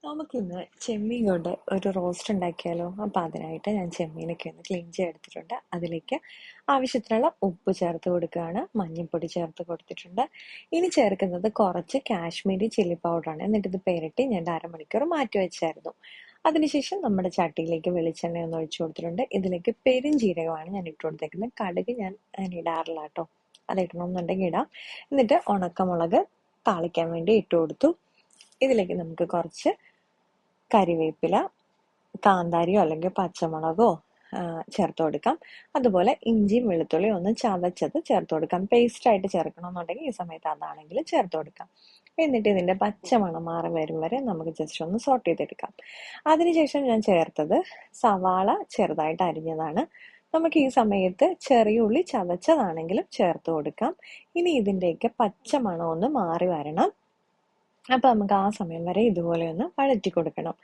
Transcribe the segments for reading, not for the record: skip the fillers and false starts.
നമുക്കിന്ന് ചെമ്മീൻ കൊണ്ട് ഒരു റോസ്റ്റ് ഉണ്ടാക്കിയാലോ? അപ്പം അതിനായിട്ട് ഞാൻ ചെമ്മീനൊക്കെ ഒന്ന് ക്ലീൻ ചെയ്തെടുത്തിട്ടുണ്ട്. അതിലേക്ക് ആവശ്യത്തിനുള്ള ഉപ്പ് ചേർത്ത് കൊടുക്കുകയാണ്. മഞ്ഞൾപ്പൊടി ചേർത്ത് കൊടുത്തിട്ടുണ്ട്. ഇനി ചേർക്കുന്നത് കുറച്ച് കാശ്മീരി ചില്ലി പൗഡറാണ്. എന്നിട്ട് ഇത് പെരട്ടി ഞാൻ അരമണിക്കൂർ മാറ്റി വെച്ചായിരുന്നു. അതിനുശേഷം നമ്മുടെ ചട്ടിയിലേക്ക് വെളിച്ചെണ്ണ ഒന്ന് ഒഴിച്ചു കൊടുത്തിട്ടുണ്ട്. ഇതിലേക്ക് പെരുംജീരകമാണ് ഞാൻ ഇട്ട് കൊടുത്തേക്കുന്നത്. കടുക് ഞാൻ ഇടാറില്ല കേട്ടോ. അത് ഇടണമെന്നുണ്ടെങ്കിൽ ഇടാം. എന്നിട്ട് ഉണക്കമുളക് താളിക്കാൻ വേണ്ടി ഇട്ട് കൊടുത്തു. ഇതിലേക്ക് നമുക്ക് കുറച്ച് കരിവേപ്പില, കാന്താരിയോ അല്ലെങ്കിൽ പച്ചമുളകോ ചേർത്ത് കൊടുക്കാം. അതുപോലെ ഇഞ്ചിയും വെളുത്തുള്ളിയും ഒന്ന് ചതച്ചത് ചേർത്ത് കൊടുക്കാം. പേസ്റ്റായിട്ട് ചേർക്കണമെന്നുണ്ടെങ്കിൽ ഈ സമയത്ത് അതാണെങ്കിൽ ചേർത്ത് കൊടുക്കാം. എന്നിട്ട് ഇതിൻ്റെ പച്ചമണം മാറി വരും വരെ നമുക്ക് ജസ്റ്റ് ഒന്ന് സോട്ട് ചെയ്തെടുക്കാം. അതിനുശേഷം ഞാൻ ചേർത്തത് സവാള ചെറുതായിട്ട് അരിഞ്ഞതാണ്. നമുക്ക് ഈ സമയത്ത് ചെറിയ ഉള്ളി ചതച്ചതാണെങ്കിലും ചേർത്ത് കൊടുക്കാം. ഇനി ഇതിൻ്റെയൊക്കെ പച്ചമണം ഒന്ന് മാറി വരണം. അപ്പൊ നമുക്ക് ആ സമയം വരെ ഇതുപോലെ ഒന്ന് വഴറ്റി കൊടുക്കണം.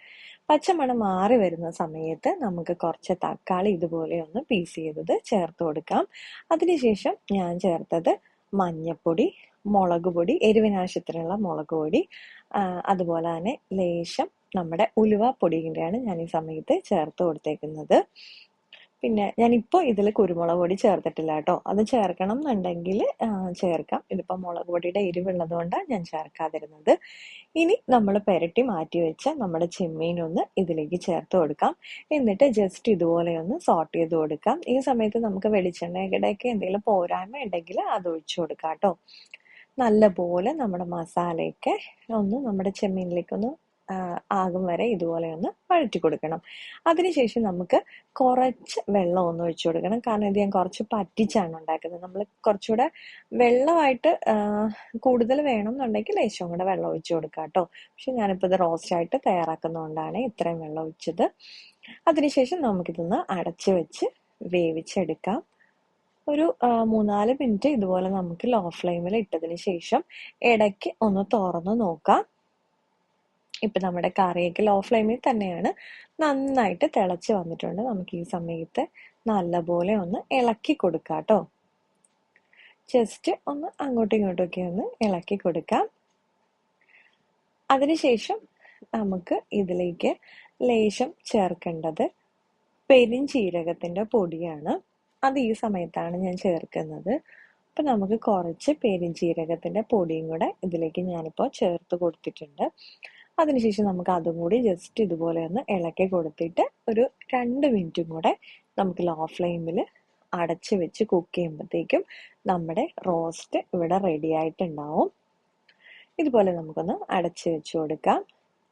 പച്ചമണം മാറി വരുന്ന സമയത്ത് നമുക്ക് കുറച്ച് തക്കാളി ഇതുപോലെ ഒന്ന് പീസ് ചെയ്തത് ചേർത്ത് കൊടുക്കാം. അതിനുശേഷം ഞാൻ ചേർത്തത് മഞ്ഞപ്പൊടി, മുളക് പൊടി, എരിവിനാവശ്യത്തിനുള്ള മുളക് പൊടി, അതുപോലെ തന്നെ ലേശം നമ്മുടെ ഉലുവ പൊടിയുടെയാണ് ഞാൻ ഈ സമയത്ത് ചേർത്ത് കൊടുത്തേക്കുന്നത്. പിന്നെ ഞാനിപ്പോൾ ഇതിൽ കുരുമുളക് പൊടി ചേർത്തിട്ടില്ല കേട്ടോ. അത് ചേർക്കണം എന്നുണ്ടെങ്കിൽ ചേർക്കാം. ഇതിപ്പോൾ മുളക് പൊടിയുടെ എരിവുള്ളത് കൊണ്ടാണ് ഞാൻ ചേർക്കാതിരുന്നത്. ഇനി നമ്മൾ പെരട്ടി മാറ്റി വെച്ച നമ്മുടെ ചെമ്മീനൊന്ന് ഇതിലേക്ക് ചേർത്ത് കൊടുക്കാം. എന്നിട്ട് ജസ്റ്റ് ഇതുപോലെ ഒന്ന് സോട്ട് ചെയ്ത് കൊടുക്കാം. ഈ സമയത്ത് നമുക്ക് വെളിച്ചെണ്ണയുടെയൊക്കെ എന്തെങ്കിലും പോരായ്മ ഉണ്ടെങ്കിൽ അത് ഒഴിച്ചു കൊടുക്കാം കേട്ടോ. നല്ലപോലെ നമ്മുടെ മസാലയൊക്കെ ഒന്ന് നമ്മുടെ ചെമ്മീനിലേക്കൊന്ന് ആകും വരെ ഇതുപോലെ ഒന്ന് വഴറ്റി കൊടുക്കണം. അതിനുശേഷം നമുക്ക് കുറച്ച് വെള്ളം ഒന്ന് ഒഴിച്ചു കൊടുക്കണം. കാരണം ഇത് ഞാൻ കുറച്ച് പറ്റിച്ചാണ് ഉണ്ടാക്കുന്നത്. നമ്മൾ കുറച്ചുകൂടെ വെള്ളമായിട്ട് കൂടുതൽ വേണം എന്നുണ്ടെങ്കിൽ ലേശം കൂടെ വെള്ളം ഒഴിച്ചു കൊടുക്കാം കേട്ടോ. പക്ഷെ ഞാനിപ്പോൾ ഇത് റോസ്റ്റായിട്ട് തയ്യാറാക്കുന്നതുകൊണ്ടാണ് ഇത്രയും വെള്ളം ഒഴിച്ചത്. അതിനുശേഷം നമുക്കിതൊന്ന് അടച്ചു വെച്ച് വേവിച്ചെടുക്കാം. ഒരു 3-4 മിനിറ്റ് ഇതുപോലെ നമുക്ക് ലോ ഫ്ലെയിമിൽ ഇട്ടതിന് ശേഷം ഇടയ്ക്ക് ഒന്ന് തുറന്ന് നോക്കാം. ഇപ്പം നമ്മുടെ കറിയൊക്കെ ലോ ഫ്ലെയിമിൽ തന്നെയാണ് നന്നായിട്ട് തിളച്ച് വന്നിട്ടുണ്ട്. നമുക്ക് ഈ സമയത്ത് നല്ലപോലെ ഒന്ന് ഇളക്കി കൊടുക്കാം കേട്ടോ. ജസ്റ്റ് ഒന്ന് അങ്ങോട്ടും ഇങ്ങോട്ടും ഒക്കെ ഒന്ന് ഇളക്കി കൊടുക്കാം. അതിനുശേഷം നമുക്ക് ഇതിലേക്ക് ലേശം ചേർക്കേണ്ടത് പെരുംജീരകത്തിൻ്റെ പൊടിയാണ്. അത് ഈ സമയത്താണ് ഞാൻ ചേർക്കുന്നത്. അപ്പം നമുക്ക് കുറച്ച് പെരുംജീരകത്തിൻ്റെ പൊടിയും കൂടെ ഇതിലേക്ക് ഞാനിപ്പോൾ ചേർത്ത് കൊടുത്തിട്ടുണ്ട്. അതിനുശേഷം നമുക്ക് അതും കൂടി ജസ്റ്റ് ഇതുപോലെ ഒന്ന് ഇളക്കി കൊടുത്തിട്ട് ഒരു 2 മിനിറ്റും കൂടെ നമുക്ക് ലോ ഫ്ലെയിമിൽ അടച്ച് വെച്ച് കുക്ക് ചെയ്യുമ്പോഴത്തേക്കും നമ്മുടെ റോസ്റ്റ് ഇവിടെ റെഡി ആയിട്ടുണ്ടാവും. ഇതുപോലെ നമുക്കൊന്ന് അടച്ച് വെച്ച് കൊടുക്കാം.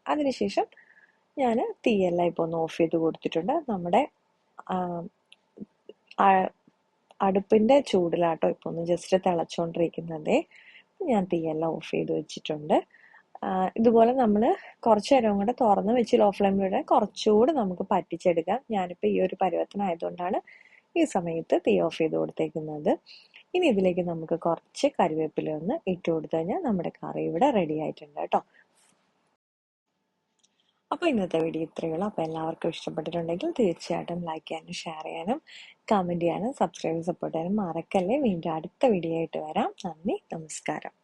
അതിനുശേഷം ഞാൻ തീയെല്ലാം ഇപ്പോൾ ഒന്ന് ഓഫ് ചെയ്ത് കൊടുത്തിട്ടുണ്ട്. നമ്മുടെ അടുപ്പിൻ്റെ ചൂടിലാട്ടോ ഇപ്പോൾ ഒന്ന് ജസ്റ്റ് തിളച്ചുകൊണ്ടിരിക്കുന്നതേ. ഞാൻ തീയെല്ലാം ഓഫ് ചെയ്ത് വെച്ചിട്ടുണ്ട്. ഇതുപോലെ നമ്മൾ കുറച്ച് നേരം കൂടെ തുറന്ന് വെച്ച് ലോ ഫ്ലെയിമിലൂടെ കുറച്ചുകൂടെ നമുക്ക് പറ്റിച്ചെടുക്കാം. ഞാനിപ്പോൾ ഈ ഒരു പരുവത്തിനായതുകൊണ്ടാണ് ഈ സമയത്ത് തീ ഓഫ് ചെയ്ത് കൊടുത്തേക്കുന്നത്. ഇനി ഇതിലേക്ക് നമുക്ക് കുറച്ച് കരിവേപ്പില ഒന്ന് ഇട്ട് കൊടുത്തു കഴിഞ്ഞാൽ നമ്മുടെ കറി ഇവിടെ റെഡി ആയിട്ടുണ്ട് കേട്ടോ. അപ്പോൾ ഇന്നത്തെ വീഡിയോ ഇത്രയേ ഉള്ളൂ. അപ്പോൾ എല്ലാവർക്കും ഇഷ്ടപ്പെട്ടിട്ടുണ്ടെങ്കിൽ തീർച്ചയായിട്ടും ലൈക്ക് ചെയ്യാനും ഷെയർ ചെയ്യാനും കമൻറ്റ് ചെയ്യാനും സബ്സ്ക്രൈബ് സപ്പോർട്ട് ചെയ്യാനും മറക്കല്ലേ. വീണ്ടും അടുത്ത വീഡിയോ ആയിട്ട് വരാം. നന്ദി, നമസ്കാരം.